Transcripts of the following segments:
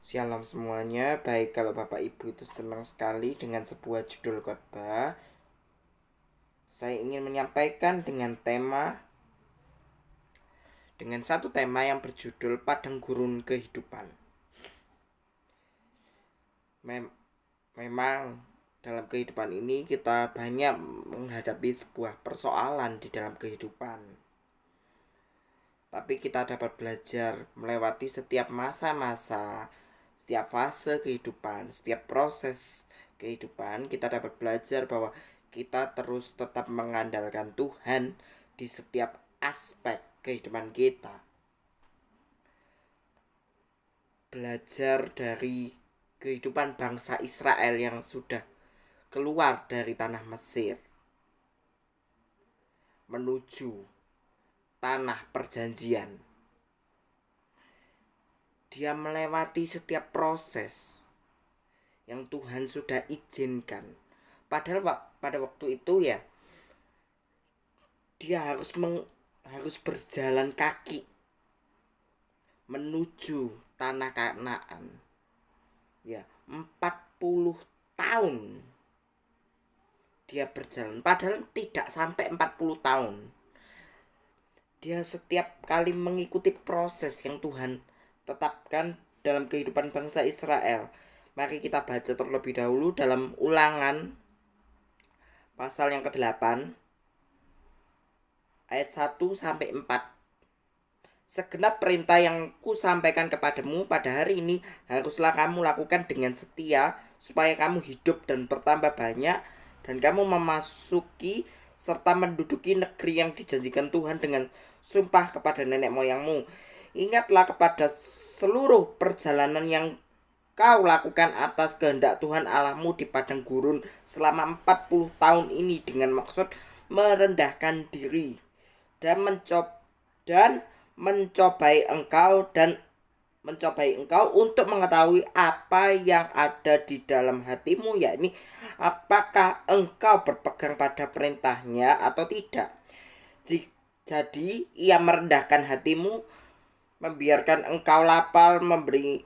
Shalom semuanya. Baik, kalau Bapak Ibu itu senang sekali dengan sebuah judul khotbah, saya ingin menyampaikan dengan satu tema yang berjudul Padang Gurun Kehidupan. Memang dalam kehidupan ini kita banyak menghadapi sebuah persoalan di dalam kehidupan. Tapi kita dapat belajar melewati setiap masa-masa, setiap fase kehidupan, setiap proses kehidupan. Kita dapat belajar bahwa kita terus tetap mengandalkan Tuhan di setiap aspek kehidupan kita. Belajar dari kehidupan bangsa Israel yang sudah keluar dari tanah Mesir menuju tanah perjanjian. Dia melewati setiap proses yang Tuhan sudah izinkan. Padahal pada waktu itu ya dia harus berjalan kaki menuju tanah Kanaan. Ya, 40 tahun dia berjalan. Padahal tidak sampai 40 tahun. Dia setiap kali mengikuti proses yang Tuhan tetapkan dalam kehidupan bangsa Israel. Mari kita baca terlebih dahulu dalam Ulangan pasal yang ke-8 ayat 1 sampai 4. Segenap perintah yang kusampaikan kepadamu pada hari ini haruslah kamu lakukan dengan setia supaya kamu hidup dan bertambah banyak dan kamu memasuki serta menduduki negeri yang dijanjikan Tuhan dengan sumpah kepada nenek moyangmu. Ingatlah kepada seluruh perjalanan yang kau lakukan atas kehendak Tuhan Allahmu di padang gurun selama 40 tahun ini dengan maksud merendahkan diri dan mencobai engkau untuk mengetahui apa yang ada di dalam hatimu, yakni apakah engkau berpegang pada perintahnya atau tidak. Jadi ia merendahkan hatimu, membiarkan engkau lapar, memberi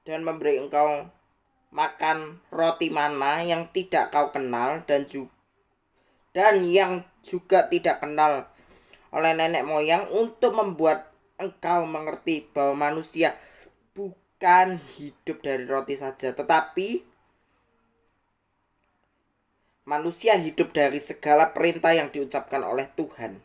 engkau makan roti mana yang tidak kau kenal dan yang juga tidak kenal oleh nenek moyang, untuk membuat engkau mengerti bahwa manusia bukan hidup dari roti saja, tetapi manusia hidup dari segala perintah yang diucapkan oleh Tuhan.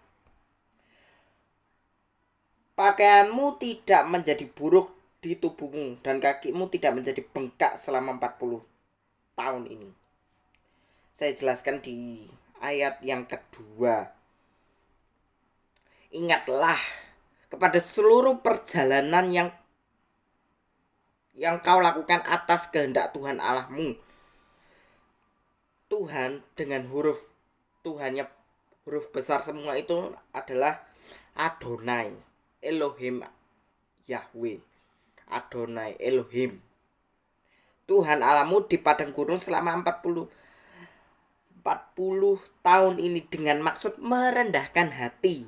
Pakaianmu tidak menjadi buruk di tubuhmu dan kakimu tidak menjadi bengkak selama 40 tahun ini. Saya jelaskan di ayat yang kedua. Ingatlah kepada seluruh perjalanan yang kau lakukan atas kehendak Tuhan Allahmu. Tuhan dengan Tuhannya huruf besar semua itu adalah Adonai, Elohim, Yahweh, Adonai, Elohim. Tuhan Allahmu di padang gurun selama 40 tahun ini dengan maksud merendahkan hati,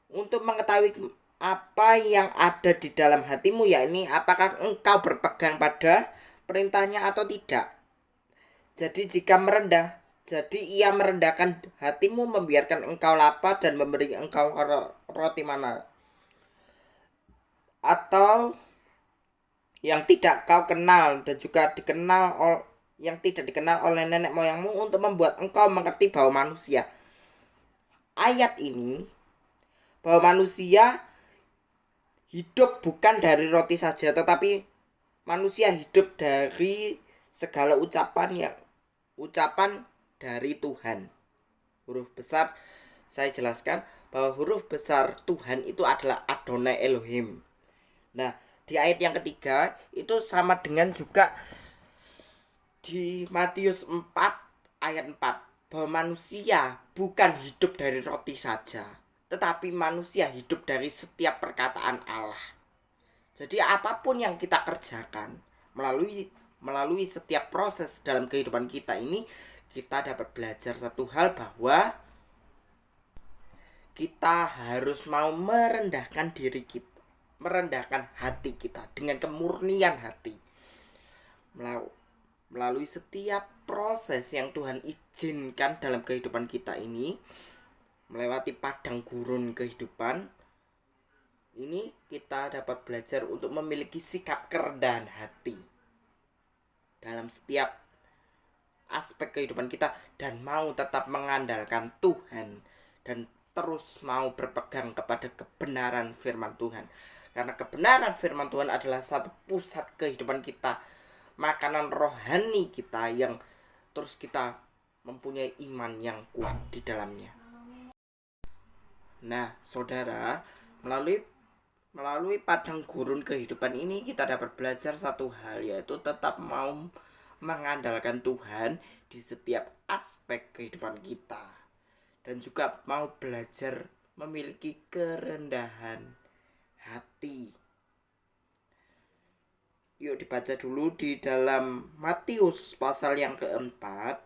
untuk mengetahui apa yang ada di dalam hatimu, yakni apakah engkau berpegang pada perintahnya atau tidak. Jadi ia merendahkan hatimu, membiarkan engkau lapar dan memberi engkau roti mana atau yang tidak kau kenal dan juga yang tidak dikenal oleh nenek moyangmu, untuk membuat engkau mengerti bahwa manusia, ayat ini, bahwa manusia hidup bukan dari roti saja, tetapi manusia hidup dari segala ucapan dari Tuhan. Huruf besar, saya jelaskan bahwa huruf besar Tuhan itu adalah Adonai Elohim. Nah, di ayat yang ketiga itu sama dengan juga di Matius 4 ayat 4, bahwa manusia bukan hidup dari roti saja, tetapi manusia hidup dari setiap perkataan Allah. Jadi apapun yang kita kerjakan melalui setiap proses dalam kehidupan kita ini, kita dapat belajar satu hal, bahwa kita harus mau merendahkan diri kita, merendahkan hati kita dengan kemurnian hati. Melalui setiap proses yang Tuhan izinkan dalam kehidupan kita ini, melewati padang gurun kehidupan ini, kita dapat belajar untuk memiliki sikap kerendahan hati dalam setiap aspek kehidupan kita, dan mau tetap mengandalkan Tuhan dan terus mau berpegang kepada kebenaran firman Tuhan. Karena kebenaran firman Tuhan adalah satu pusat kehidupan kita, makanan rohani kita yang terus kita mempunyai iman yang kuat di dalamnya. Nah, saudara, melalui padang gurun kehidupan ini kita dapat belajar satu hal, yaitu tetap mau mengandalkan Tuhan di setiap aspek kehidupan kita, dan juga mau belajar memiliki kerendahan hati. Yuk dibaca dulu di dalam Matius pasal yang keempat,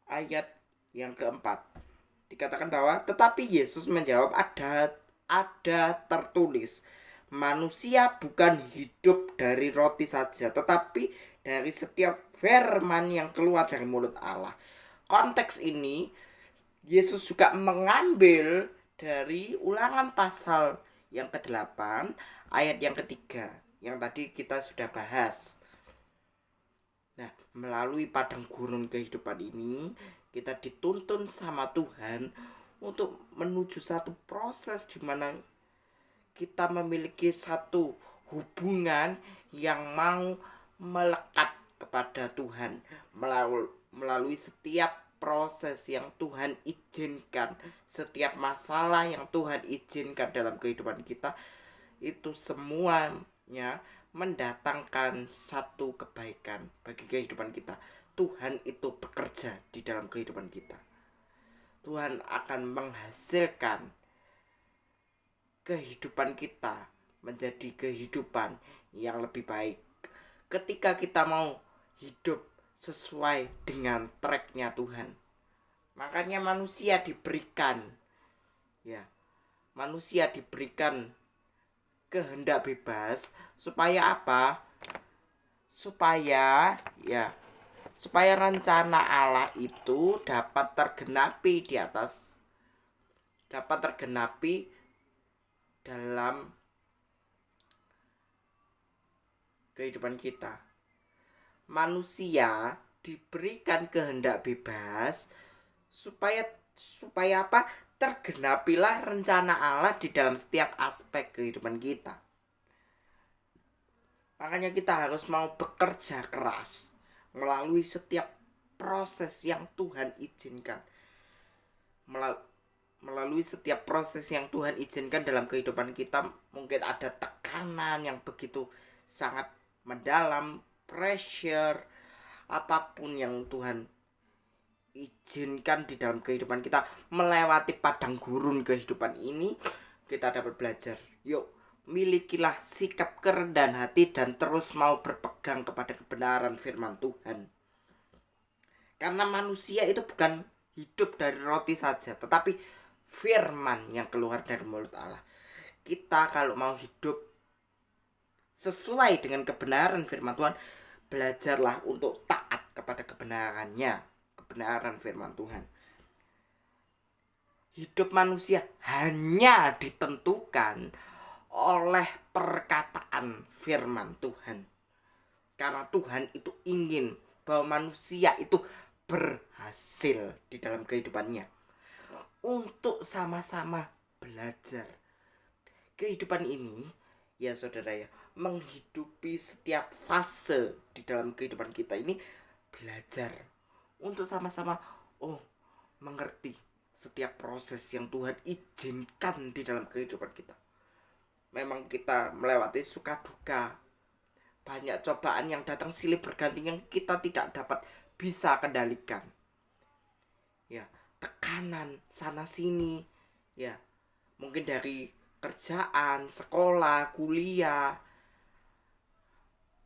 ayat yang keempat. Dikatakan bahwa tetapi Yesus menjawab, ada tertulis, manusia bukan hidup dari roti saja, tetapi dari setiap firman yang keluar dari mulut Allah. Konteks ini Yesus juga mengambil dari Ulangan pasal yang ke-8 ayat yang ketiga yang tadi kita sudah bahas. Nah, melalui padang gurun kehidupan ini kita dituntun sama Tuhan untuk menuju satu proses di mana kita memiliki satu hubungan yang mau melekat kepada Tuhan melalui setiap proses yang Tuhan izinkan, setiap masalah yang Tuhan izinkan dalam kehidupan kita, itu semuanya mendatangkan satu kebaikan bagi kehidupan kita. Tuhan itu bekerja di dalam kehidupan kita. Tuhan akan menghasilkan kehidupan kita menjadi kehidupan yang lebih baik ketika kita mau hidup sesuai dengan tracknya Tuhan. Makanya manusia diberikan kehendak bebas supaya apa? Supaya rencana Allah itu dapat tergenapi dalam kehidupan kita. Manusia diberikan kehendak bebas supaya apa? Tergenapilah rencana Allah di dalam setiap aspek kehidupan kita. Makanya kita harus mau bekerja keras melalui setiap proses yang Tuhan izinkan. Melalui setiap proses yang Tuhan izinkan dalam kehidupan kita, mungkin ada tekanan yang begitu sangat mendalam, pressure, apapun yang Tuhan izinkan di dalam kehidupan kita, melewati padang gurun kehidupan ini, kita dapat belajar. Yuk, milikilah sikap kerendahan hati dan terus mau berpegang kepada kebenaran firman Tuhan. Karena manusia itu bukan hidup dari roti saja, tetapi firman yang keluar dari mulut Allah. Kita kalau mau hidup sesuai dengan kebenaran firman Tuhan, belajarlah untuk taat kepada kebenaran firman Tuhan. Hidup manusia hanya ditentukan oleh perkataan firman Tuhan. Karena Tuhan itu ingin bahwa manusia itu berhasil di dalam kehidupannya. Untuk sama-sama belajar. Kehidupan ini, ya saudara ya, menghidupi setiap fase di dalam kehidupan kita ini, belajar untuk sama-sama mengerti setiap proses yang Tuhan izinkan di dalam kehidupan kita. Memang kita melewati suka duka, banyak cobaan yang datang silih berganti yang kita tidak dapat bisa kendalikan. Ya, tekanan sana sini, ya, mungkin dari kerjaan, sekolah, kuliah,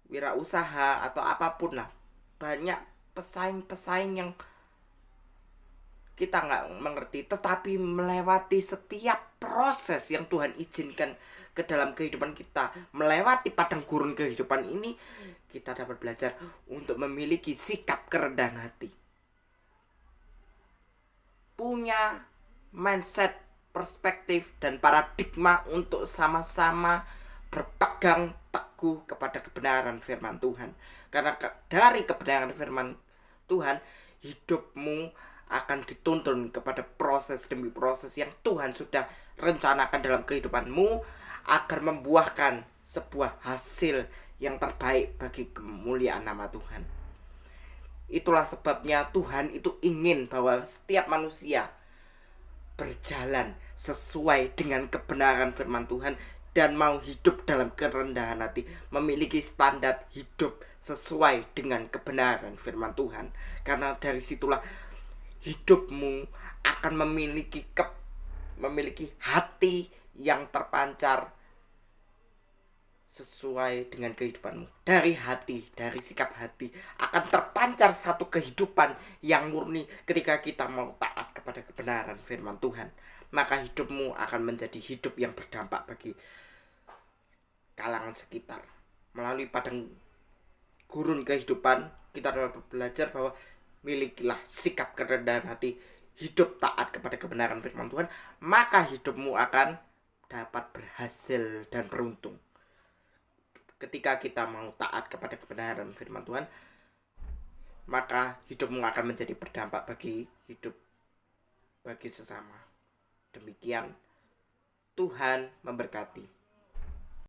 wirausaha atau apapun lah. Banyak pesaing-pesaing yang kita nggak mengerti, tetapi melewati setiap proses yang Tuhan izinkan ke dalam kehidupan kita, melewati padang gurun kehidupan ini, kita dapat belajar untuk memiliki sikap kerendahan hati, punya mindset, perspektif, dan paradigma untuk sama-sama berpegang teguh kepada kebenaran firman Tuhan. Karena dari kebenaran firman Tuhan, hidupmu akan dituntun kepada proses demi proses yang Tuhan sudah rencanakan dalam kehidupanmu, agar membuahkan sebuah hasil yang terbaik bagi kemuliaan nama Tuhan. Itulah sebabnya Tuhan itu ingin bahwa setiap manusia berjalan sesuai dengan kebenaran firman Tuhan dan mau hidup dalam kerendahan hati, memiliki standar hidup sesuai dengan kebenaran firman Tuhan. Karena dari situlah hidupmu akan memiliki hati yang terpancar sesuai dengan kehidupanmu. Dari hati, dari sikap hati akan terpancar satu kehidupan yang murni ketika kita mau taat kepada kebenaran firman Tuhan. Maka hidupmu akan menjadi hidup yang berdampak bagi kalangan sekitar. Melalui padang gurun kehidupan, kita dapat belajar bahwa milikilah sikap kerendahan hati, hidup taat kepada kebenaran firman Tuhan, maka hidupmu akan dapat berhasil dan beruntung. Ketika kita mau taat kepada kebenaran firman Tuhan, maka hidupmu akan menjadi berdampak bagi sesama. Demikian, Tuhan memberkati.